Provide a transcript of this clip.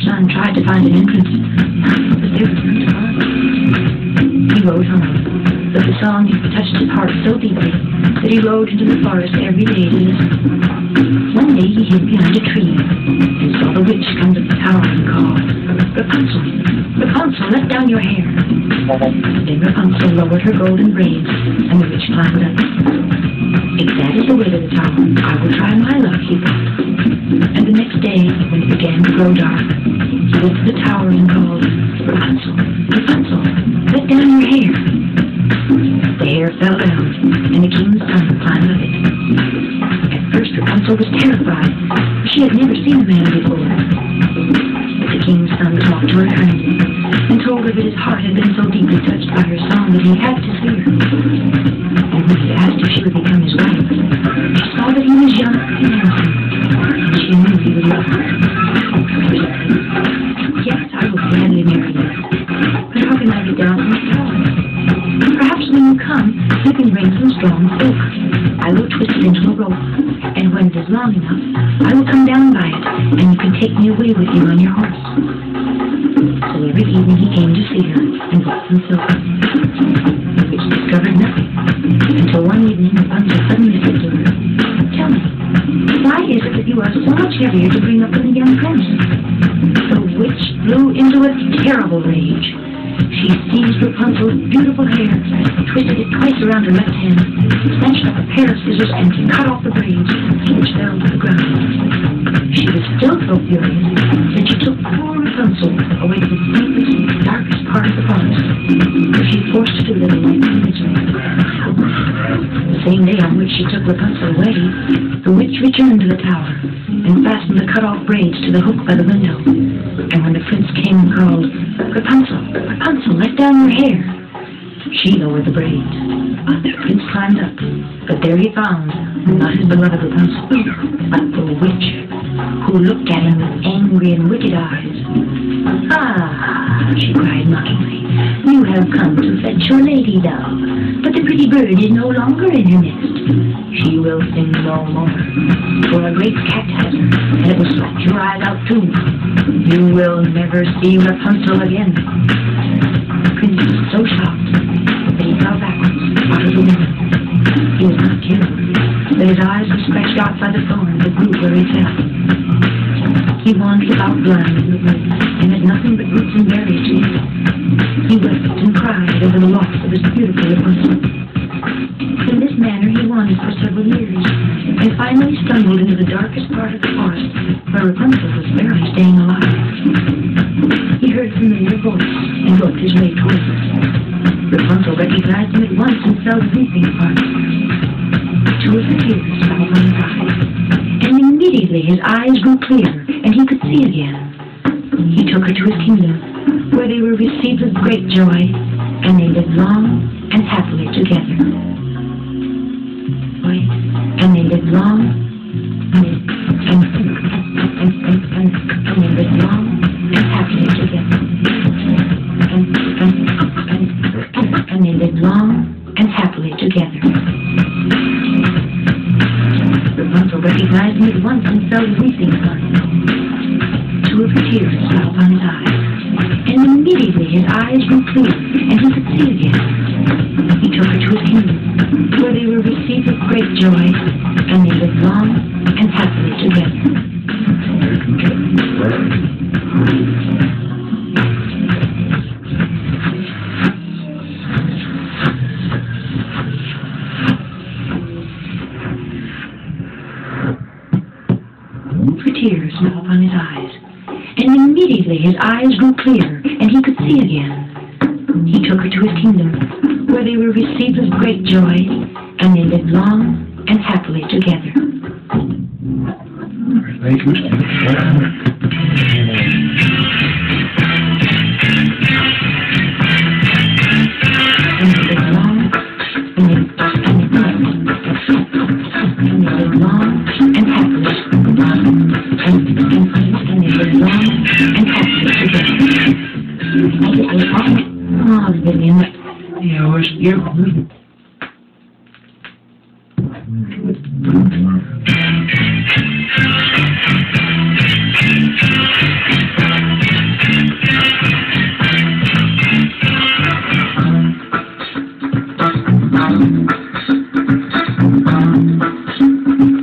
son tried to find an entrance, but there was none to find. He rode home, but the song touched his heart so deeply that he rode into the forest every day to listen. One day he hid behind a tree and saw the witch come to the tower and call, "Rapunzel, Rapunzel, let down your hair." Then Rapunzel lowered her golden braids, and the witch climbed up. "If that is the way to the tower, I will try my luck," he thought. And the next day, when it began to grow dark, he went to the tower and called, "Rapunzel, Rapunzel, let down your hair." The hair fell down, and the king's son climbed up it. At first Rapunzel was terrified, for she had never seen a man before. But the king's son talked to her kindly, and told her that his heart had been so deeply touched by her song that he had to see her. And when he asked if she would become his wife, she saw that he was young and handsome, and she knew he would love her. "Yes, I will gladly marry you, but how can I get down from the tower? Perhaps when you come, you can bring some strong oak. I will twist it into a rope, and when it is long enough, I will come down by it, and you can take me away with you on your horse." So every evening he came to see her and brought some silk. The witch discovered nothing, until one evening Rapunzel suddenly said to her, "Tell me, why is it that you are so much heavier to bring up than a young prince?" The witch flew into a terrible rage. She seized Rapunzel's beautiful hair, twisted it twice around her left hand, snatched up a pair of scissors, and cut off the braids, which fell to the ground. She was still so furious that she took poor Rapunzel away to the deepest, darkest part of the forest, where she forced her to live a life of misery. The same day on which she took Rapunzel away, the witch returned to the tower and fastened the cut-off braids to the hook by the window. And when the prince came and called, "Rapunzel, Rapunzel, let down your hair," she lowered the braids. The prince climbed up, but there he found not his beloved Rapunzel, but the witch, who looked at him with angry and wicked eyes. "Ah," she cried mockingly, "you have come to fetch your lady dove, but the pretty bird is no longer in her nest. She will sing no more, for a great cat has her, and it will scratch your eyes out too. You will never see Rapunzel again." The prince was so shocked that he fell backwards out of the window. He was not killed, but his eyes were scratched out by the thorns that grew where he fell. He wandered about blind in the woods, and had nothing but roots and berries to eat. He wept and cried over the loss of his beautiful Rapunzel. In this manner he wandered for several years, and finally stumbled into the darkest part of the forest, where Rapunzel was barely staying alive. He heard a familiar voice, and groped his way towards her. Rapunzel recognized him at once and fell weeping upon him. 2 of her tears fell on his eyes, and immediately his eyes grew clear, and he could see again. He took her to his kingdom, where they were received with great joy, and they lived long and happily together. And they lived long, and they lived long and happily together. And they lived long and happily together. Rapunzel recognized him at once and fell weeping upon him. 2 of her tears fell upon his eyes, and immediately his eyes grew clear, and he could see again. He took her to his kingdom, where they were received with great joy, and they lived long and happily together. Her tears fell upon his eyes, and immediately his eyes grew clear, and he could see again. He took her to his kingdom, where they were received with great joy, and they lived long and happily together. Thank you. And they lived long, and they lived long and happily. And they lived long and happily together. Oh, William. Yeah, you're